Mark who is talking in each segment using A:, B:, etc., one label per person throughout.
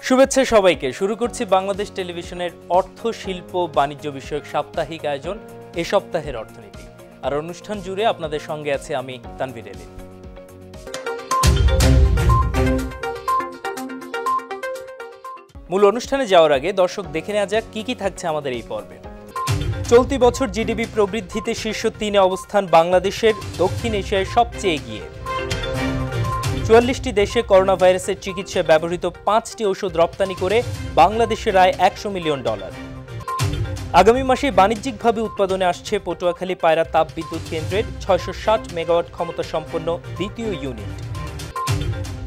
A: শুভেচ্ছা সবাইকে। শুরু করছি বাংলাদেশ টেলিভিশনের অর্থ শিল্প বাণিজ্য বিষয়ক সাপ্তাহিক আয়োজন এ সপ্তাহের অর্থনীতি। আর অনুষ্ঠান জুড়ে আপনাদের সঙ্গে আছে আমি তানভীর এলিন। মূল অনুষ্ঠানে যাওয়ার আগে দর্শক দেখে নেওয়া যাক কি থাকছে আমাদের এই পর্বে। চলতি বছর জিডিপি প্রবৃদ্ধিতে শীর্ষ 3-এ অবস্থান বাংলাদেশের, দক্ষিণ এশিয়ায় সবচেয়ে এগিয়ে। 44টি দেশে করোনা ভাইরাসের চিকিৎসায় ব্যবহৃত 5টি ওষুধ রপ্তানি করে বাংলাদেশের আয় $100 মিলিয়ন। আগামী মাসে বাণিজ্যিকভাবে উৎপাদনে আসছে পটুয়াখালী পায়রা তাপবিদ্যুৎ কেন্দ্রের 660 মেগাওয়াট ক্ষমতা সম্পন্ন দ্বিতীয় ইউনিট।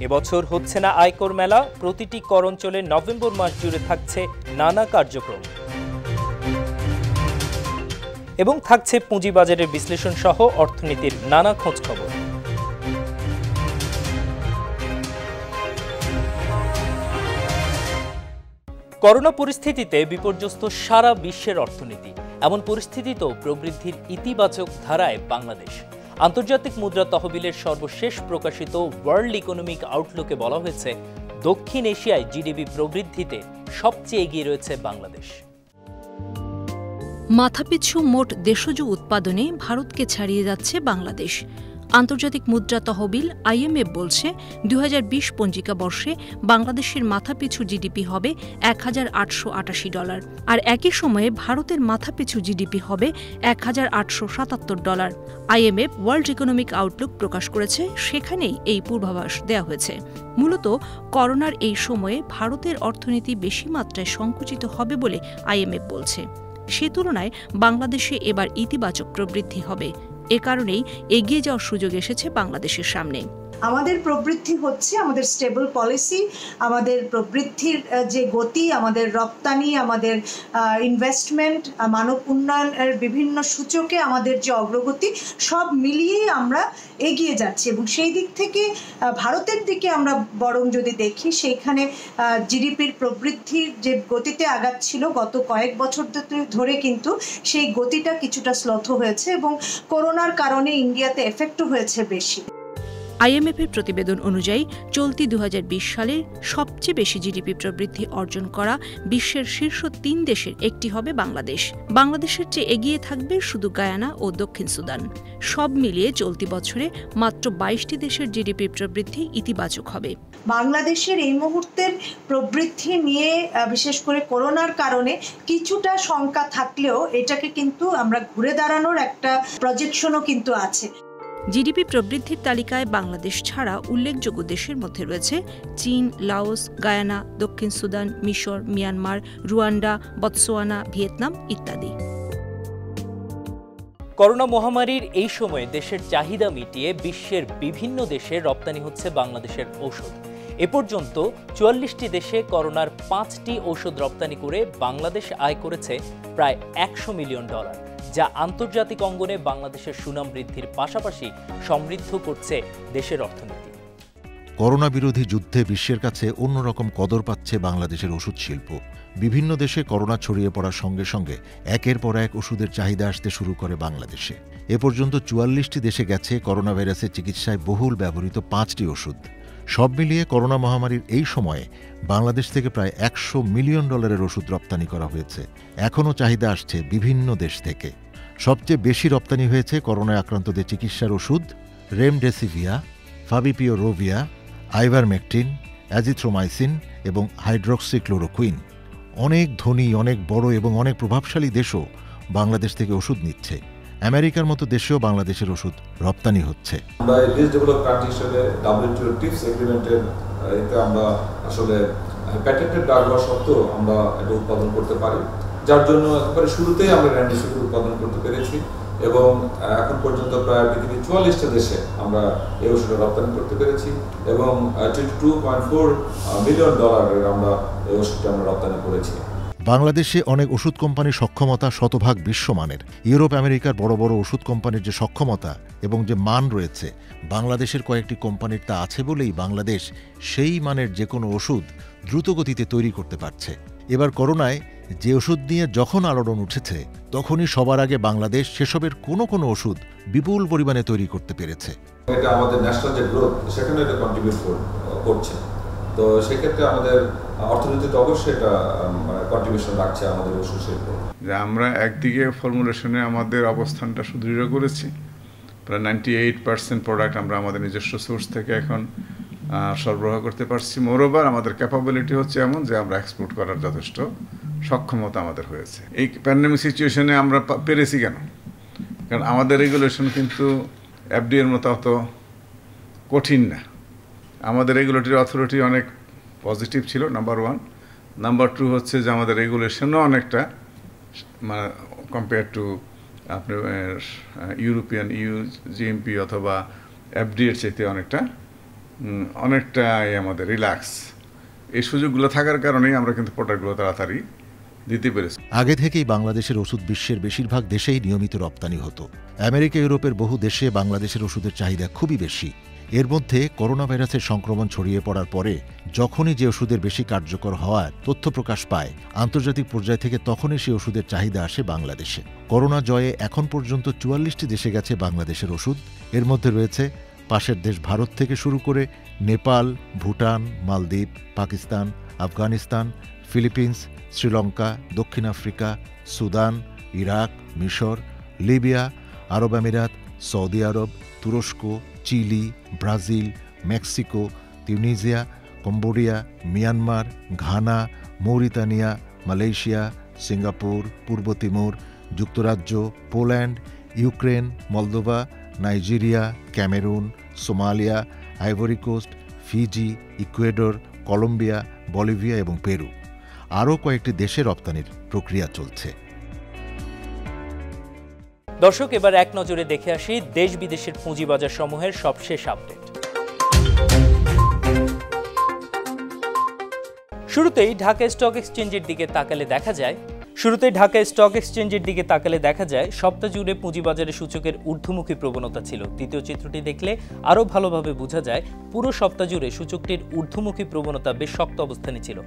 A: এবছর হচ্ছে না আয়কর মেলা, প্রতিটি কর অঞ্চলে নভেম্বর মাস জুড়ে থাকছে নানা কার্যক্রম। এবং থাকছে পুঁজিবাজারের বিশ্লেষণ সহ অর্থনীতির নানা খোঁজখবর। করোনা পরিস্থিতিতে বিপর্যস্ত সারা বিশ্বের অর্থনীতি। এমন পরিস্থিতিতেও প্রবৃদ্ধির ইতিবাচক ধারায় বাংলাদেশ। আন্তর্জাতিক মুদ্রা তহবিলের সর্বশেষ প্রকাশিত ওয়ার্ল্ড ইকোনমিক আউটলুকে বলা হয়েছে, দক্ষিণ এশিয়ায় জিডিপি প্রবৃদ্ধিতে সবচেয়ে এগিয়ে রয়েছে বাংলাদেশ।
B: মাথাপিছু মোট দেশজ উৎপাদনে ভারতকে ছাড়িয়ে যাচ্ছে বাংলাদেশ। আন্তর্জাতিক মুদ্রা তহবিল IMF বলছে, 2020 পঞ্জিকা বর্ষে বাংলাদেশের মাথাপিছু জিডিপি হবে $1,888, আর একই সময়ে ভারতের মাথাপিছু জিডিপি হবে $1,877। IMF ওয়ার্ল্ড ইকোনমিক আউটলুক প্রকাশ করেছে, সেখানেই এই পূর্বাভাস দেওয়া হয়েছে। মূলত করোনার এই সময়ে ভারতের অর্থনীতি বেশি মাত্রায় সংকুচিত হবে বলে IMF বলছে। সে তুলনায় বাংলাদেশে এবার ইতিবাচক প্রবৃদ্ধি হবে। এ কারণেই এগিয়ে যাওয়ার সুযোগ এসেছে বাংলাদেশের সামনে।
C: আমাদের প্রবৃদ্ধি হচ্ছে আমাদের স্টেবল পলিসি, আমাদের প্রবৃদ্ধির যে গতি, আমাদের রপ্তানি, আমাদের ইনভেস্টমেন্ট, মানব উন্নয়নের বিভিন্ন সূচকে আমাদের যে অগ্রগতি, সব মিলিয়েই আমরা এগিয়ে যাচ্ছি। এবং সেই দিক থেকে ভারতের দিকে আমরা বরং যদি দেখি, সেইখানে জিডিপির প্রবৃদ্ধির যে গতিতে আগাচ্ছিল গত কয়েক বছর ধরে, কিন্তু সেই গতিটা কিছুটা স্লথ হয়েছে এবং করোনার কারণে ইন্ডিয়াতে এফেক্টও হয়েছে বেশি।
B: IMF এর প্রতিবেদন অনুযায়ী চলতি 2020 সালে সবচেয়ে বেশি জিডিপি প্রবৃদ্ধি অর্জন করা বিশ্বের শীর্ষ 3 দেশের একটি হবে বাংলাদেশ। বাংলাদেশের চেয়ে এগিয়ে থাকবে শুধু গায়ানা ও দক্ষিণ সুদান। সব মিলিয়ে চলতি বছরে মাত্র 22টি দেশের জিডিপি প্রবৃদ্ধি ইতিবাচক হবে।
C: বাংলাদেশের এই মুহূর্তের প্রবৃদ্ধি নিয়ে বিশেষ করে করোনার কারণে কিছুটা শঙ্কা থাকলেও এটাকে কিন্তু আমরা ঘুরে দাঁড়ানোর একটা প্রজেকশনও কিন্তু আছে।
B: জিডিপি প্রবৃদ্ধির তালিকায় বাংলাদেশ ছাড়া উল্লেখযোগ্য দেশের মধ্যে রয়েছে চীন, লাওস, গায়ানা, দক্ষিণ সুদান, মিশর, মিয়ানমার, রুয়ান্ডা, বতসোয়ানা, ভিয়েতনাম ইত্যাদি।
A: করোনা মহামারীর এই সময়ে দেশের চাহিদা মিটিয়ে বিশ্বের বিভিন্ন দেশে রপ্তানি হচ্ছে বাংলাদেশের ঔষধ। এ পর্যন্ত 44টি দেশে করোনার 5টি ঔষধ রপ্তানি করে বাংলাদেশ আয় করেছে প্রায় $100 মিলিয়ন, যা আন্তর্জাতিক অঙ্গনে বাংলাদেশের সুনাম বৃদ্ধির পাশাপাশি সমৃদ্ধ করছে দেশের অর্থনীতি।
D: করোনা বিরোধী যুদ্ধে বিশ্বের কাছে অন্যরকম কদর পাচ্ছে বাংলাদেশের ওষুধ শিল্প। বিভিন্ন দেশে করোনা ছড়িয়ে পড়ার সঙ্গে সঙ্গে একের পর এক ওষুধের চাহিদা আসতে শুরু করে বাংলাদেশে। এ পর্যন্ত 44টি দেশে গেছে করোনা ভাইরাসের চিকিৎসায় বহুল ব্যবহৃত 5টি ওষুধ। সব মিলিয়ে করোনা মহামারীর এই সময়ে বাংলাদেশ থেকে প্রায় $100 মিলিয়ন ওষুধ রপ্তানি করা হয়েছে। এখনও চাহিদা আসছে বিভিন্ন দেশ থেকে। সবচেয়ে বেশি রপ্তানি হয়েছে করোনায় আক্রান্তদের চিকিৎসার ওষুধ রেমডেসিভিয়া, ফাবিপিওরোভিয়া, আইভারমেকটিন, অ্যাজিথ্রোমাইসিন এবং হাইড্রক্সিক্লোরোকুইন। অনেক ধনী, অনেক বড় এবং অনেক প্রভাবশালী দেশও বাংলাদেশ থেকে ওষুধ নিচ্ছে। আমেরিকার মতো দেশেও বাংলাদেশের ওষুধ রপ্তানি হচ্ছে।
E: আমরা লিস্ট ডেভেলপ কান্ট্রি হিসেবে WTO টিপস এগ্রিমেন্টের এতে আমরা আসলে প্যাটেন্টেড ড্রাগ হওয়া সত্ত্বেও আমরা এটা উৎপাদন করতে পারি, যার জন্য একেবারে শুরুতেই আমরা রেমডেসিভির উৎপাদন করতে পেরেছি এবং এখন পর্যন্ত প্রায় পৃথিবীর 44টা দেশে আমরা এই ওষুধ রপ্তানি করতে পেরেছি এবং $22.4 মিলিয়ন আমরা এই ওষুধটা আমরা রপ্তানি করেছি।
D: বাংলাদেশে অনেক ওষুধ কোম্পানির সক্ষমতা শতভাগ বিশ্বমানের। ইউরোপ আমেরিকার বড় বড় ওষুধ কোম্পানির যে সক্ষমতা এবং যে মান রয়েছে, বাংলাদেশের কয়েকটি কোম্পানির তা আছে বলেই বাংলাদেশ সেই মানের যে কোনো ওষুধ দ্রুতগতিতে তৈরি করতে পারছে। এবার করোনায় যে ওষুধ নিয়ে যখন আলোড়ন উঠেছে, তখনই সবার আগে বাংলাদেশ সেসবের কোনো ওষুধ বিপুল পরিমাণে তৈরি করতে পেরেছে।
E: এটা আমাদের ন্যাশনাল যে গ্রোথ, সেখানে এটা কন্ট্রিবিউট করছে। তো সেক্ষেত্রে আমাদের অর্থনীতিতে অবশ্যই এটা কন্ট্রিবিউশন রাখছে আমাদের ওষুধ শিল্প।
F: যে আমরা একদিকে ফর্মুলেশনে আমাদের অবস্থানটা সুদৃঢ় করেছি, প্রায় 98% প্রোডাক্ট আমরা আমাদের নিজস্ব সোর্স থেকে এখন সরবরাহ করতে পারছি। মোরওভার আমাদের ক্যাপাবিলিটি হচ্ছে এমন যে আমরা এক্সপোর্ট করার যথেষ্ট সক্ষমতা আমাদের হয়েছে। এই প্যান্ডেমিক সিচুয়েশনে আমরা পেরেছি কেন? কারণ আমাদের রেগুলেশন কিন্তু এফডিএর মতো অত কঠিন না। আমাদের রেগুলেটরি অথরিটি অনেক পজিটিভ ছিল, নাম্বার 1। নাম্বার 2 হচ্ছে যে আমাদের রেগুলেশনও অনেকটা মানে কম্পেয়ার টু আপনার ইউরোপিয়ান জিএমপি অথবা এফডিএর চাইতে অনেকটা আমাদের রিল্যাক্স। এই সুযোগগুলো থাকার কারণেই আমরা কিন্তু প্রোডাক্টগুলো তাড়াতাড়ি দিতে পেরেছি।
D: আগে থেকেই বাংলাদেশের ওষুধ বিশ্বের বেশিরভাগ দেশেই নিয়মিত রপ্তানি হতো। আমেরিকা, ইউরোপের বহু দেশে বাংলাদেশের ওষুধের চাহিদা খুবই বেশি। এর মধ্যে করোনা ভাইরাসের সংক্রমণ ছড়িয়ে পড়ার পরে যখনই যে ওষুধের বেশি কার্যকর হওয়ার তথ্য প্রকাশ পায়, আন্তর্জাতিক পর্যায় থেকে তখনই সেই ওষুধের চাহিদা আসে বাংলাদেশে। করোনা জয়ে এখন পর্যন্ত 44টি দেশে গেছে বাংলাদেশের ওষুধ। এর মধ্যে রয়েছে পাশের দেশ ভারত থেকে শুরু করে নেপাল, ভুটান, মালদ্বীপ, পাকিস্তান, আফগানিস্তান, ফিলিপিন্স, শ্রীলঙ্কা, দক্ষিণ আফ্রিকা, সুদান, ইরাক, মিশর, লিবিয়া, আরব আমিরাত, সৌদি আরব, তুরস্ক, Chile, Brazil, Mexico, Tunisia, Cambodia, Myanmar, Ghana, Mauritania, Malaysia, Singapore, পূর্ব তিমুর, যুক্তরাজ্য, Poland, Ukraine, Moldova, Nigeria, Cameroon, Somalia, Ivory Coast, Fiji, Ecuador, Colombia, Bolivia এবং পেরু। আরও কয়েকটি দেশে রপ্তানির প্রক্রিয়া চলছে।
A: দর্শক, এবার এক নজরে দেখে আসি দেশ বিদেশের পুঁজিবাজার সমূহের সবশেষ আপডেট। শুরুতেই ঢাকা স্টক এক্সচেঞ্জের দিকে তাকালে দেখা যায় সপ্তাহ জুড়ে পুঁজিবাজারে সূচকের ঊর্ধ্বমুখী প্রবণতা ছিল। দ্বিতীয় চিত্রটি দেখলে আরও ভালোভাবে বোঝা যায় পুরো সপ্তাহ জুড়ে সূচকটির ঊর্ধ্বমুখী প্রবণতা বেশ শক্ত অবস্থানে ছিল।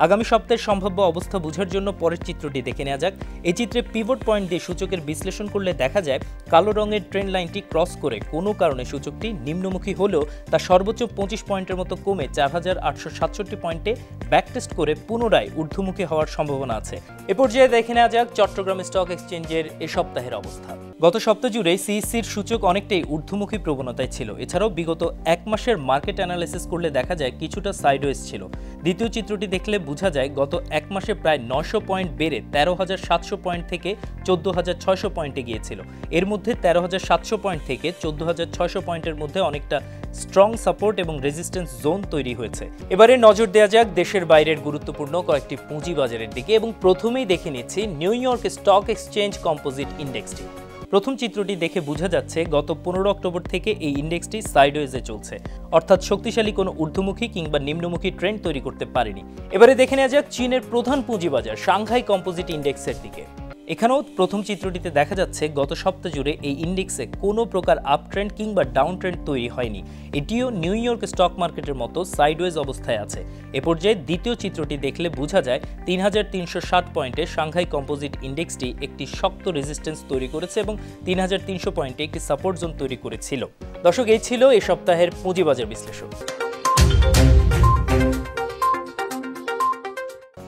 A: আগামী সপ্তাহের সম্ভাব্য অবস্থা বোঝার জন্য পরের চিত্রটি দেখে নেওয়া যাক। এই চিত্রে পিভট পয়েন্ট দিয়ে সূচকের বিশ্লেষণ করলে দেখা যায় কালো রঙের ট্রেন্ড লাইনটি ক্রস করে কোনো কারণে সূচকটি নিম্নমুখী হলেও তা সর্বোচ্চ 25 পয়েন্টের মতো কমে 4867 পয়েন্টে ব্যাকটেস্ট করে পুনরায় ঊর্ধ্বমুখী হওয়ার সম্ভাবনা আছে। এ পর্যায়ে দেখে নেওয়া যাক চট্টগ্রাম স্টক এক্সচেঞ্জের এ সপ্তাহের অবস্থা। গত সপ্তাহ জুড়ে সিইসির সূচক অনেকটাই ঊর্ধ্বমুখী প্রবণতায় ছিল। এছাড়াও বিগত এক মাসের মার্কেট অ্যানালাইসিস করলে দেখা যায় কিছুটা সাইডওয়েজ ছিল। দ্বিতীয় চিত্রটি দেখলে বোঝা যায় গত এক মাসে প্রায় 900 পয়েন্ট বেড়ে 13,700 পয়েন্ট থেকে 14,600 পয়েন্টে গিয়েছিল। এর মধ্যে 13,700 পয়েন্ট থেকে 14,600 পয়েন্টের মধ্যে অনেকটা স্ট্রং সাপোর্ট এবং রেজিস্ট্যান্স জোন তৈরি হয়েছে। এবারে নজর দেওয়া যাক দেশের বাইরের গুরুত্বপূর্ণ কয়েকটি পুঁজিবাজারের দিকে এবং প্রথমেই দেখে নিচ্ছি New York stock exchange composite ইন্ডেক্সটি। প্রথম চিত্রটি দেখে বোঝা যাচ্ছে গত 15 অক্টোবর থেকে এই ইন্ডেক্সটি সাইডওয়েজে চলছে, অর্থাৎ শক্তিশালী কোনো ঊর্ধ্বমুখী কিংবা নিম্নমুখী ট্রেন্ড তৈরি করতে পারেনি। এবারে দেখে নেওয়া যাক চীনের প্রধান পুঁজিবাজার সাংহাই কম্পোজিট ইন্ডেক্সের দিকে। এখানেও প্রথম চিত্রটিতে দেখা যাচ্ছে গত সপ্তাহ জুড়ে এই ইন্ডেক্সে কোনো প্রকার আপ ট্রেন্ড কিংবা ডাউন ট্রেন্ড তৈরি হয়নি। এটিও নিউ ইয়র্ক স্টক মার্কেটের মতো সাইডওয়েজ অবস্থায় আছে। এ পর্যায়ে দ্বিতীয় চিত্রটি দেখলে বোঝা যায় 3360 পয়েন্টে সাংহাই কম্পোজিট ইন্ডেক্সটি একটি শক্ত রেজিস্ট্যান্স তৈরি করেছে এবং 3300 পয়েন্টে একটি সাপোর্ট জোন তৈরি করেছিল। দর্শক, এই ছিল এই সপ্তাহের পুঁজিবাজার বিশ্লেষণ।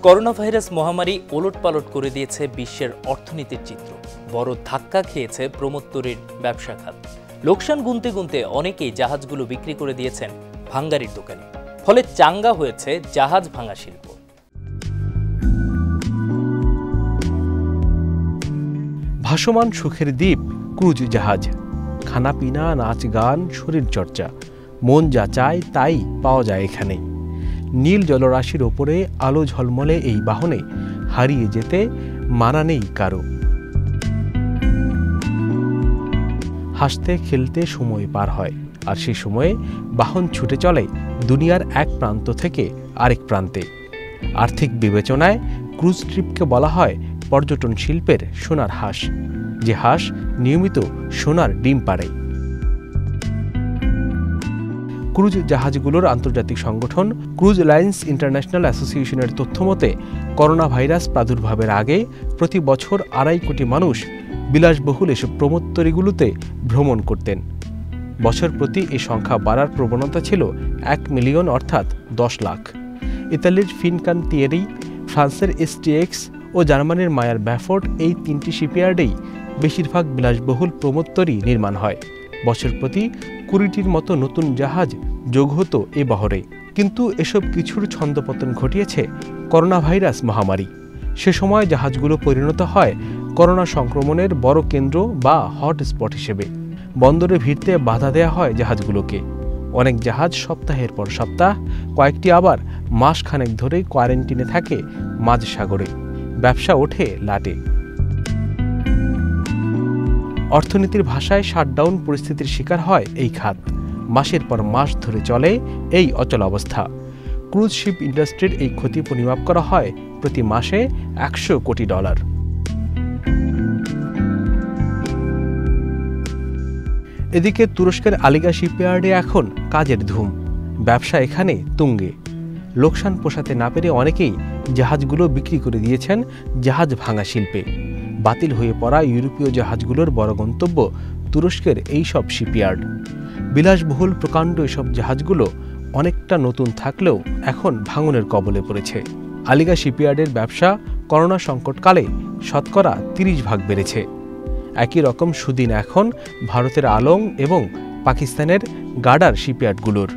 A: করোনা ভাইরাস মহামারী ওলটপালট করে দিয়েছে বিশ্বের অর্থনীতির চিত্র। বড় ধাক্কা খেয়েছে প্রমোত্তরীর ব্যবসা খাত। লোকসান গুনতে গুনতে অনেকেই জাহাজগুলো বিক্রি করে দিয়েছেন ভাঙ্গারির দোকানে। ফলে চাঙ্গা হয়েছে জাহাজ ভাঙা শিল্প।
G: ভাসমান সুখের দ্বীপ ক্রুজ জাহাজ, খানা পিনা, নাচ গান, শরীর চর্চা, মন যা চায় তাই পাওয়া যায় এখানে। নীল জলরাশির ওপরে আলো ঝলমলে এই বাহনে হারিয়ে যেতে মানা নেই কারো। হাসতে খেলতে সময় পার হয়, আর সেই সময়ে বাহন ছুটে চলে দুনিয়ার এক প্রান্ত থেকে আরেক প্রান্তে। আর্থিক বিবেচনায় ক্রুজ ট্রিপকে বলা হয় পর্যটন শিল্পের সোনার হাঁস, যে হাঁস নিয়মিত সোনার ডিম পাড়ে। ক্রুজ জাহাজগুলোর আন্তর্জাতিক সংগঠন ক্রুজ লাইন্স ইন্টারন্যাশনাল অ্যাসোসিয়েশনের তথ্যমতে করোনা ভাইরাস প্রাদুর্ভাবের আগে প্রতি বছর 2.5 কোটি মানুষ বিলাসবহুল এসব প্রমোত্তরীগুলোতে ভ্রমণ করতেন। বছর প্রতি এই সংখ্যা বাড়ার প্রবণতা ছিল 1 মিলিয়ন, অর্থাৎ 10 লাখ। ইতালির ফিনকান্তিয়েরি, ফ্রান্সের STX ও জার্মানির মায়ার ব্যাফোর্ড, এই 3টি শিপইয়ার্ডেই বেশিরভাগ বিলাসবহুল প্রমোত্তরই নির্মাণ হয়। বছর প্রতি 20টির মতো নতুন জাহাজ যোগ হতো এ বহরে। কিন্তু এসব কিছুর ছন্দপতন ঘটিয়েছে করোনা ভাইরাস মহামারী। সে সময় জাহাজগুলো পরিণত হয় করোনা সংক্রমণের বড় কেন্দ্র বা হটস্পট হিসেবে। বন্দরে ভিড়তে বাধা দেয়া হয় জাহাজগুলোকে। অনেক জাহাজ সপ্তাহের পর সপ্তাহ, কয়েকটি আবার মাসখানেক ধরে কোয়ারেন্টিনে থাকে মাঝ সাগরে। ব্যবসা ওঠে লাটে। অর্থনীতির ভাষায় শাটডাউন পরিস্থিতির শিকার হয় এই খাত। মাসের পর মাস ধরে চলে এই অচল অবস্থা। ক্রুজ শিপ ইন্ডাস্ট্রির এই ক্ষতি পরিমাপ করা হয় প্রতি মাসে $100 কোটি। এদিকে তুরস্কের আলিগা শিপইয়ার্ডে এখন কাজের ধুম। ব্যবসা এখানে তুঙ্গে। লোকসান পোষাতে না পেরে অনেকেই জাহাজগুলো বিক্রি করে দিয়েছেন জাহাজ ভাঙা শিল্পে। বাতিল হয়ে পড়া ইউরোপীয় জাহাজগুলোর বড় গন্তব্য তুরস্কের এই সব শিপইয়ার্ড। বিলাসবহুল প্রকাণ্ড এসব জাহাজগুলো অনেকটা নতুন থাকলেও এখন ভাঙনের কবলে পড়েছে। আলিগা শিপইয়ার্ডের ব্যবসা করোনা সংকটকালে শতকরা 30% বেড়েছে। একই রকম সুদিন এখন ভারতের আলং এবং পাকিস্তানের গার্ডার শিপইয়ার্ডগুলোর।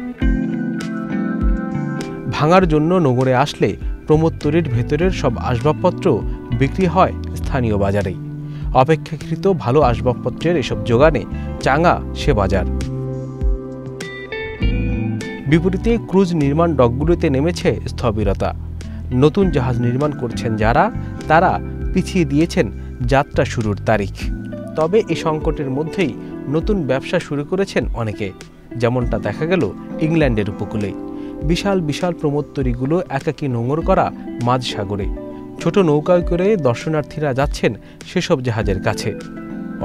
G: ভাঙার জন্য নগরে আসলে প্রমোত্তরীর ভেতরের সব আসবাবপত্র বিক্রি হয় স্থানীয় বাজারেই। অপেক্ষাকৃত ভালো আসবাবপত্রের এসব যোগানে চাঙা সে বাজার। বিপরীতে ক্রুজ নির্মাণ ডকগুলোতে নেমেছে স্থবিরতা। নতুন জাহাজ নির্মাণ করছেন যারা, তারা পিছিয়ে দিয়েছেন যাত্রা শুরুর তারিখ। তবে এই সংকটের মধ্যেই নতুন ব্যবসা শুরু করেছেন অনেকে। যেমনটা দেখা গেল ইংল্যান্ডের উপকূলে। বিশাল বিশাল প্রমোত্তরীগুলো একাকী নোঙর করা মাঝ সাগরে। ছোট নৌকায় করে দর্শনার্থীরা যাচ্ছেন সেসব জাহাজের কাছে।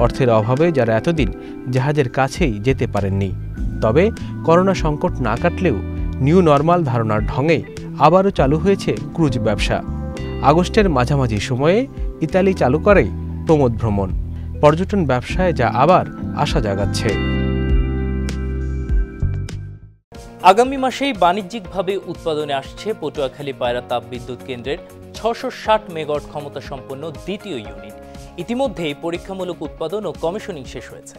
G: অর্থের অভাবে যারা এতদিন জাহাজের কাছেই যেতে পারেননি। তবে করোনা সংকট না কাটলেও নিউ নর্মাল ধারণার ঢঙে আবারও চালু হয়েছে ক্রুজ ব্যবসা। আগস্টের মাঝামাঝি সময়ে ইতালি চালু করে প্রমোদ ভ্রমণ। পর্যটন ব্যবসায় যা আবার আশা জাগাচ্ছে।
A: আগামী মাসেই বাণিজ্যিকভাবে উৎপাদনে আসছে পটুয়াখালী পায়রা তাপবিদ্যুৎ কেন্দ্রের 660 মেগাওয়াট ক্ষমতা সম্পন্ন দ্বিতীয় ইউনিট। ইতিমধ্যেই পরীক্ষামূলক উৎপাদন ও কমিশনিং শেষ হয়েছে।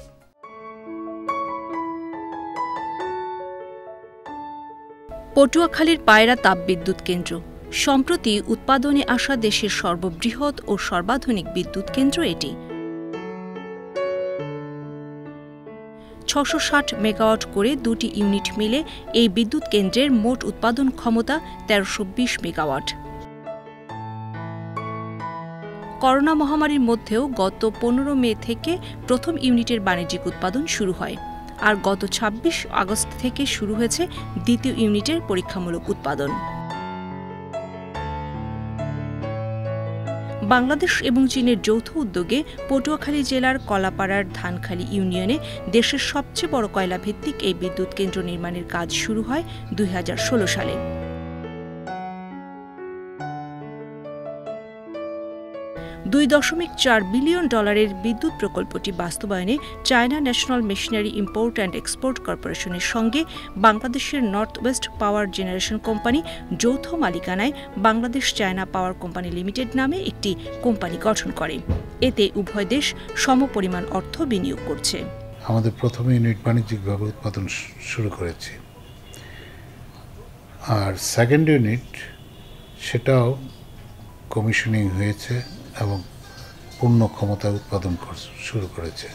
B: পটুয়াখালীর পায়রা তাপবিদ্যুৎ কেন্দ্র সম্প্রতি উৎপাদনে আসা দেশের সর্ববৃহৎ ও সর্বাধুনিক বিদ্যুৎ কেন্দ্র এটি। 660 মেগাওয়াট করে 2টি ইউনিট মিলে এই বিদ্যুৎ কেন্দ্রের মোট উৎপাদন ক্ষমতা 1320 মেগাওয়াট। করোনা মহামারীর মধ্যেও গত 15 মে থেকে প্রথম ইউনিটের বাণিজ্যিক উৎপাদন শুরু হয়, আর গত 26 আগস্ট থেকে শুরু হয়েছে দ্বিতীয় ইউনিটের পরীক্ষামূলক উৎপাদন। বাংলাদেশ এবং চীনের যৌথ উদ্যোগে পটুয়াখালী জেলার কলাপাড়ার ধানখালী ইউনিয়নে দেশের সবচেয়ে বড় কয়লা ভিত্তিক এই বিদ্যুৎ কেন্দ্র নির্মাণের কাজ শুরু হয় 2016 সালে। $2.4 বিলিয়ন বিদ্যুৎ প্রকল্পটি বাস্তবায়নে China national machinery import and export কর্পোরেশনের সঙ্গে বাংলাদেশের নর্থ ওয়েস্ট পাওয়ার জেনারেশন কোম্পানি যৌথ মালিকানায় বাংলাদেশ চায়না পাওয়ার কোম্পানি লিমিটেড নামে একটি কোম্পানি গঠন করে। এতে উভয় দেশ সমপরিমাণ অর্থ বিনিয়োগ করছে।
H: আমাদের প্রথম ইউনিট বাণিজ্যিকভাবে উৎপাদন শুরু করেছি, আর সেকেন্ড ইউনিট সেটাও কমিশনিং হয়েছে এবং পূর্ণ ক্ষমতা উৎপাদন শুরু করেছে।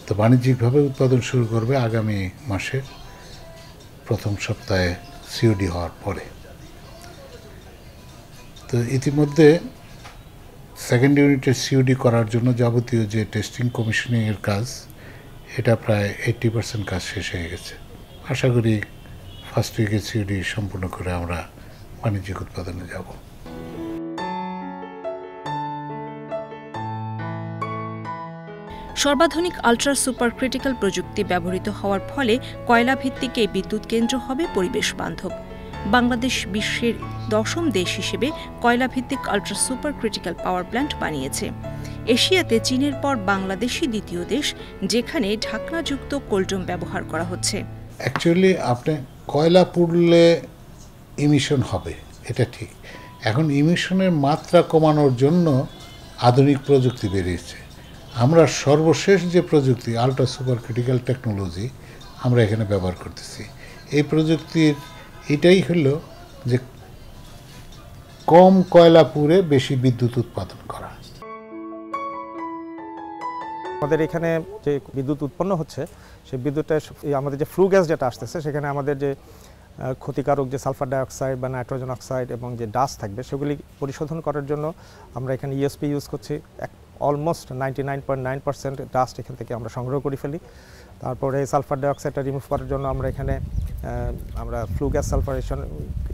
H: তো বাণিজ্যিকভাবে উৎপাদন শুরু করবে আগামী মাসের প্রথম সপ্তাহে সিওডি হওয়ার পরে। তো ইতিমধ্যে সেকেন্ড ইউনিটের সিওডি করার জন্য যাবতীয় যে টেস্টিং কমিশনিংয়ের কাজ, এটা প্রায় 80% কাজ শেষ হয়ে গেছে। আশা করি ফার্স্ট উইকে সিওডি সম্পূর্ণ করে আমরা বাণিজ্যিক উৎপাদনে যাব।
B: সর্বাধুনিক আল্ট্রা সুপার ক্রিটিক্যাল প্রযুক্তি ব্যবহৃত হওয়ার ফলে কয়লা ভিত্তিক এই বিদ্যুৎ কেন্দ্র হবে পরিবেশ বান্ধব। বাংলাদেশ বিশ্বের 10ম দেশ হিসেবে কয়লা ভিত্তিক ultra super critical power plant বানিয়েছে। এশিয়াতে চীনের পর বাংলাদেশই দ্বিতীয় দেশ যেখানে ঢাকনাযুক্ত কোল্ডরুম ব্যবহার করা হচ্ছে।
H: অ্যাকচুয়ালি আপনি কয়লা পুড়লে ইমিশন হবে, এটা ঠিক। এখন ইমিশনের মাত্রা কমানোর জন্য আধুনিক প্রযুক্তি বেরিয়েছে। আমরা সর্বশেষ যে প্রযুক্তি আল্ট্রা সুপার ক্রিটিক্যাল টেকনোলজি আমরা এখানে ব্যবহার করতেছি। এই প্রযুক্তির এটাই হলো যে কম কয়লা পুড়ে বেশি বিদ্যুৎ উৎপাদন করা।
I: আমাদের এখানে যে বিদ্যুৎ উৎপন্ন হচ্ছে সেই বিদ্যুৎটা আমাদের যে ফ্লু গ্যাস যেটা আসতেছে সেখানে আমাদের যে ক্ষতিকারক যে সালফার ডাইঅক্সাইড বা নাইট্রোজেন অক্সাইড এবং যে ডাস্ট থাকবে সেগুলি পরিশোধন করার জন্য আমরা এখানে ইএসপি ইউজ করছি। অলমোস্ট 99.9% ডাস্ট এখান থেকে আমরা সংগ্রহ করে ফেলি। তারপরে সালফার ডাইঅক্সাইডটা রিমুভ করার জন্য আমরা এখানে ফ্লু গ্যাস সালফারেশন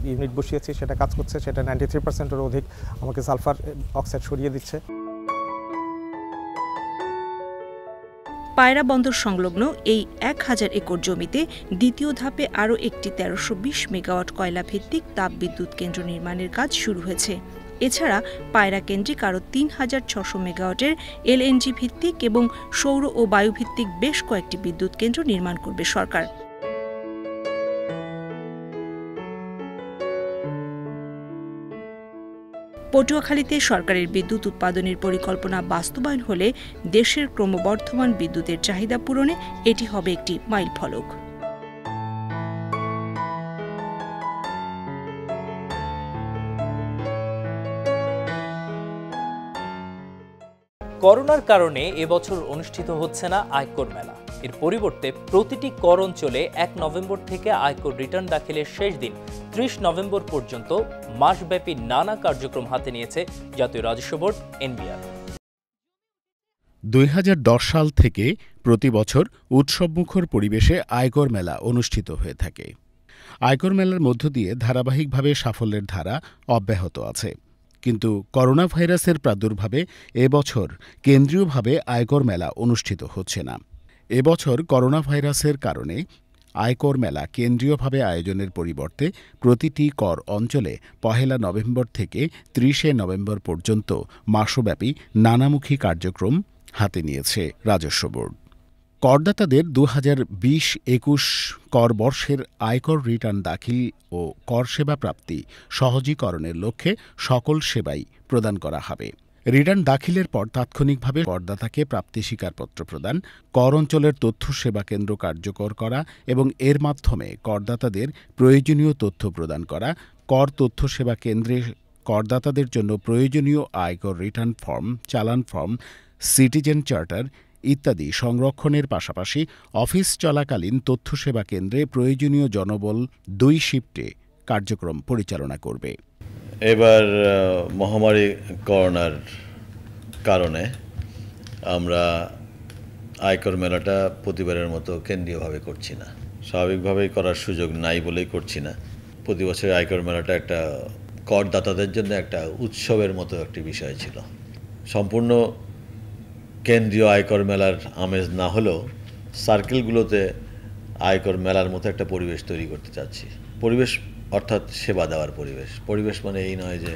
I: ইউনিট বসিয়েছি, সেটা কাজ করছে। সেটা 93%-এর অধিক আমাকে সালফার অক্সাইড সরিয়ে দিচ্ছে।
B: পায়রা বন্দর সংলগ্ন এই 1000 একর জমিতে দ্বিতীয় ধাপে আরও একটি 1320 মেগাওয়াট কয়লা ভিত্তিক তাপবিদ্যুৎ কেন্দ্র নির্মাণের কাজ শুরু হয়েছে। এছাড়া পায়রা কেন্দ্রিক আরও 3600 মেগাওয়াটের এলএনজি ভিত্তিক এবং সৌর ও বায়ুভিত্তিক বেশ কয়েকটি বিদ্যুৎ কেন্দ্র নির্মাণ করবে সরকার। পটুয়াখালীতে সরকারের বিদ্যুৎ উৎপাদনের পরিকল্পনা বাস্তবায়ন হলে দেশের ক্রমবর্ধমান বিদ্যুতের চাহিদা পূরণে এটি হবে একটি মাইলফলক।
A: করোনার কারণে এবছর অনুষ্ঠিত হচ্ছে না আয়কর মেলা। এর পরিবর্তে প্রতিটি কর অঞ্চলে 1 নভেম্বর থেকে আয়কর রিটার্ন দাখিলের শেষ দিন 30 নভেম্বর পর্যন্ত মাসব্যাপী নানা কার্যক্রম হাতে নিয়েছে জাতীয় রাজস্ব বোর্ড এনবিআর।
J: 2010 সাল থেকে প্রতি বছর উৎসবমুখর পরিবেশে আয়কর মেলা অনুষ্ঠিত হয়ে থাকে। আয়কর মেলার মধ্য দিয়ে ধারাবাহিকভাবে সাফল্যের ধারা অব্যাহত আছে। কিন্তু করোনা ভাইরাসের প্রাদুর্ভাবে এবছর কেন্দ্রীয়ভাবে আয়কর মেলা অনুষ্ঠিত হচ্ছে না। এবছর করোনা ভাইরাসের কারণে আয়কর মেলা কেন্দ্রীয়ভাবে আয়োজনের পরিবর্তে প্রতিটি কর অঞ্চলে 1 নভেম্বর থেকে 30 নভেম্বর পর্যন্ত মাসব্যাপী নানামুখী কার্যক্রম হাতে নিয়েছে রাজস্ব বোর্ড। করদাতাদের 2020-21 কর বর্ষের আয়কর রিটার্ন দাখিল ও কর সেবা প্রাপ্তি সহজীকরণের লক্ষ্যে সকল সেবাই প্রদান করা হবে। রিটার্ন দাখিলের পর তাৎক্ষণিকভাবে করদাতাকে প্রাপ্তি স্বীকারপত্র প্রদান, কর অঞ্চলের তথ্য সেবা কেন্দ্র কার্যকর করা এবং এর মাধ্যমে করদাতাদের প্রয়োজনীয় তথ্য প্রদান করা, কর তথ্য সেবা কেন্দ্রে করদাতাদের জন্য প্রয়োজনীয় আয়কর রিটার্ন ফর্ম, চালান ফর্ম, সিটিজেন চার্টার ইত্যাদি সংরক্ষণের পাশাপাশি অফিস চলাকালীন তথ্য সেবা কেন্দ্রে প্রয়োজনীয় জনবল 2 শিফটে কার্যক্রম পরিচালনা করবে।
K: এবার মহামারী করোনার কারণে আমরা আয়কর মেলাটা প্রতিবারের মতো কেন্দ্রীয়ভাবে করছি না। স্বাভাবিকভাবেই করার সুযোগ নাই বলেই করছি না। প্রতি বছর আয়কর মেলাটা একটা করদাতাদের জন্য একটা উৎসবের মতো একটি বিষয় ছিল। সম্পূর্ণ কেন্দ্রীয় আয়কর মেলার আমেজ না হলেও সার্কেলগুলোতে আয়কর মেলার মতো একটা পরিবেশ তৈরি করতে চাচ্ছি। পরিবেশ অর্থাৎ সেবা দেওয়ার পরিবেশ। পরিবেশ মানে এই নয় যে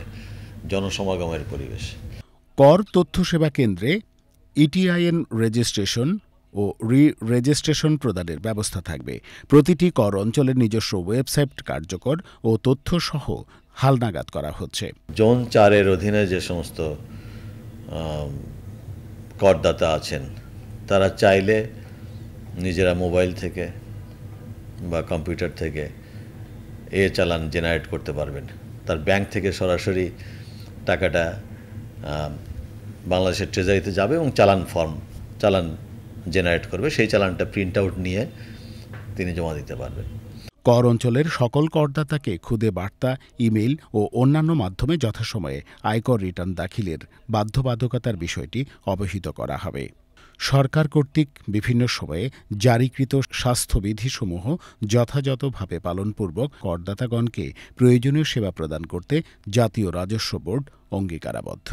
K: জনসমাগমের পরিবেশ।
J: কর তথ্য সেবা কেন্দ্রে ইটিআইএন রেজিস্ট্রেশন ও রেজিস্ট্রেশন প্রদানের ব্যবস্থা থাকবে। প্রতিটি কর অঞ্চলের নিজস্ব ওয়েবসাইট কার্যকর ও তথ্যসহ হালনাগাদ করা হচ্ছে।
K: জোন 4-এর অধীনে যে সমস্ত করদাতা আছেন তারা চাইলে নিজেরা মোবাইল থেকে বা কম্পিউটার থেকে চালান জেনারেট করতে পারবেন। তার ব্যাংক থেকে সরাসরি টাকাটা বাংলাদেশের ট্রেজারিতে যাবে এবং চালান জেনারেট করবে। সেই চালানটা প্রিন্ট আউট নিয়ে তিনি জমা দিতে পারবেন।
J: কর অঞ্চলের সকল করদাতাকে খুদে বার্তা, ইমেইল ও অন্যান্য মাধ্যমে যথাসময়ে আয়কর রিটার্ন দাখিলের বাধ্যবাধকতার বিষয়টি অবহিত করা হবে। সরকার কর্তৃক বিভিন্ন সময়ে জারিকৃত স্বাস্থ্যবিধিসমূহ যথাযথভাবে পালনপূর্বক করদাতাগণকে প্রয়োজনীয় সেবা প্রদান করতে জাতীয় রাজস্ব বোর্ড অঙ্গীকারাবদ্ধ।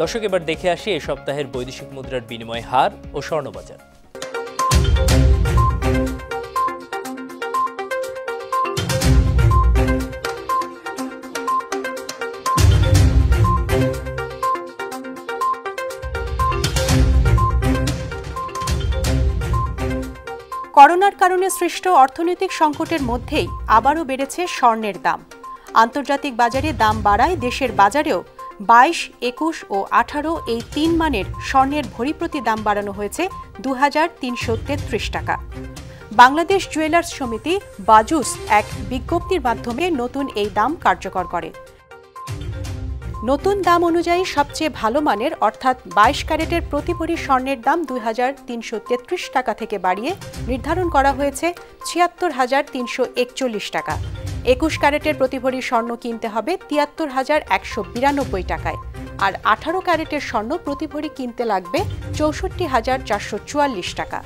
A: দর্শক, এবার দেখে আসি এই সপ্তাহের বৈদেশিক মুদ্রার বিনিময় হার ও স্বর্ণবাজার।
L: করোনার কারণে সৃষ্ট অর্থনৈতিক সংকটের মধ্যেই আবারও বেড়েছে স্বর্ণের দাম। আন্তর্জাতিক বাজারে দাম বাড়ায় দেশের বাজারেও 22, 21 ও 18 এই 3 মানের স্বর্ণের ভরি প্রতি দাম বাড়ানো হয়েছে 2333 টাকা। বাংলাদেশ জুয়েলার্স সমিতি বাজুস এক বিজ্ঞপ্তির মাধ্যমে নতুন এই দাম কার্যকর করে। নতুন দাম অনুযায়ী সবচেয়ে ভালো মানের অর্থাৎ 22 ক্যারেটের প্রতি ভরি স্বর্ণের দাম 2333 টাকা থেকে বাড়িয়ে নির্ধারণ করা হয়েছে 76,341 টাকা। 21 ক্যারেটের প্রতি ভরি স্বর্ণ কিনতে হবে 73,192 টাকায়, আর 18 ক্যারেটের স্বর্ণ প্রতি ভরি কিনতে লাগবে 64,444 টাকা।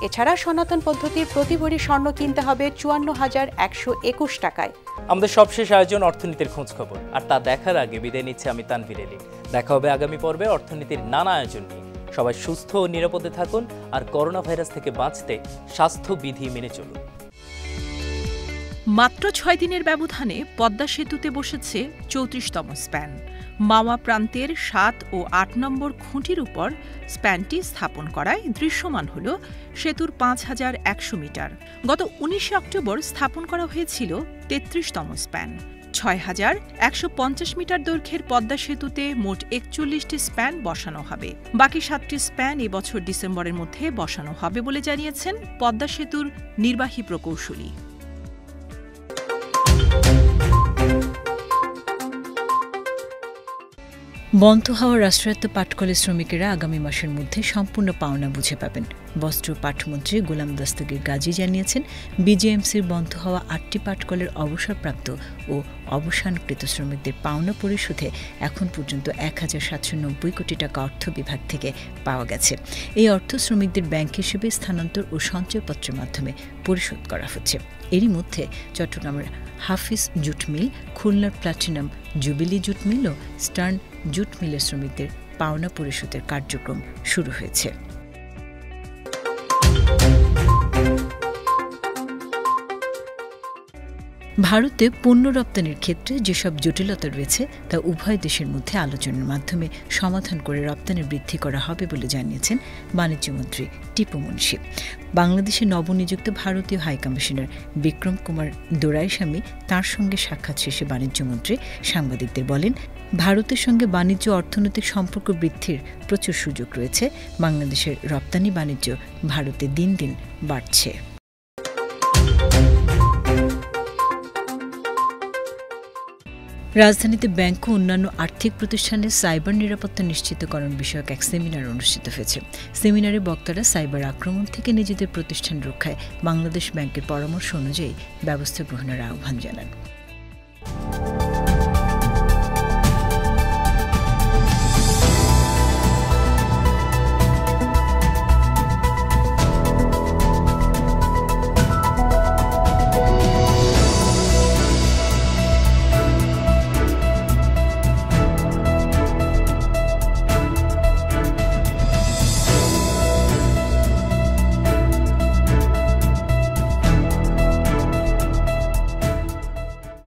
L: এছাড়া সনাতন পদ্ধতির প্রতি ভরি স্বর্ণ কিনতে হবে 54,121 টাকায়।
A: আমাদের সবশেষ আয়োজন অর্থনীতির খোঁজ খবর, আর তা দেখার আগে বিদায় নিচ্ছে আমি তানভীর এলি। দেখা হবে আগামী পর্বে অর্থনীতির নানা আয়োজন নিয়ে। সবাই সুস্থ ও নিরাপদে থাকুন, আর করোনা ভাইরাস থেকে বাঁচতে স্বাস্থ্যবিধি মেনে চলুন।
B: মাত্র 6 দিনের ব্যবধানে পদ্মা সেতুতে বসেছে 34তম স্প্যান। মাওয়া প্রান্তের 7 ও 8 নম্বর খুঁটির উপর স্প্যানটি স্থাপন করায় দৃশ্যমান হল সেতুর 5100 মিটার। গত 19 অক্টোবর স্থাপন করা হয়েছিল 33তম স্প্যান। 6150 মিটার দৈর্ঘ্যের পদ্মা সেতুতে মোট 41টি স্প্যান বসানো হবে। বাকি 7টি স্প্যান এবছর ডিসেম্বরের মধ্যে বসানো হবে বলে জানিয়েছেন পদ্মা সেতুর নির্বাহী প্রকৌশলী। বন্ধ হওয়া রাষ্ট্রায়ত্ত পাটকলের শ্রমিকেরা আগামী মাসের মধ্যে সম্পূর্ণ পাওনা বুঝে পাবেন। বস্ত্র পাটমন্ত্রী গোলাম দস্তগীর গাজী জানিয়েছেন, বিজিএমসির বন্ধ হওয়া 8টি পাটকলের অবসরপ্রাপ্ত ও অবসানকৃত শ্রমিকদের পাওনা পরিশোধে এখন পর্যন্ত 1,790 কোটি টাকা অর্থ বিভাগ থেকে পাওয়া গেছে। এই অর্থ শ্রমিকদের ব্যাংক হিসেবে স্থানান্তর ও সঞ্চয়পত্রের মাধ্যমে পরিশোধ করা হচ্ছে। এরই মধ্যে চট্টগ্রামের হাফিজ জুট মিল, খুলনার প্লাটিনাম জুবিলি জুট মিল ও স্টার্ন জুট মিলের শ্রমিকদের পাওনা পরিশোধের কার্যক্রম শুরু হয়েছে। ভারতে পণ্য রপ্তানির ক্ষেত্রে যেসব জটিলতা রয়েছে তা উভয় দেশের মধ্যে আলোচনার মাধ্যমে সমাধান করে রপ্তানি বৃদ্ধি করা হবে বলে জানিয়েছেন বাণিজ্যমন্ত্রী টিপু মুন্সি। বাংলাদেশে নবনিযুক্ত ভারতীয় হাইকমিশনার বিক্রম কুমার দোরাইস্বামী তাঁর সঙ্গে সাক্ষাৎ শেষে বাণিজ্যমন্ত্রী সাংবাদিকদের বলেন, ভারতের সঙ্গে বাণিজ্য অর্থনৈতিক সম্পর্ক বৃদ্ধির প্রচুর সুযোগ রয়েছে। বাংলাদেশের রপ্তানি বাণিজ্য ভারতে দিন দিন বাড়ছে। রাজধানীতে ব্যাংক ও অন্যান্য আর্থিক প্রতিষ্ঠানের সাইবার নিরাপত্তা নিশ্চিতকরণ বিষয়ক এক সেমিনার অনুষ্ঠিত হয়েছে। সেমিনারে বক্তারা সাইবার আক্রমণ থেকে নিজেদের প্রতিষ্ঠান রক্ষায় বাংলাদেশ ব্যাংকের পরামর্শ অনুযায়ী ব্যবস্থা গ্রহণের আহ্বান জানান।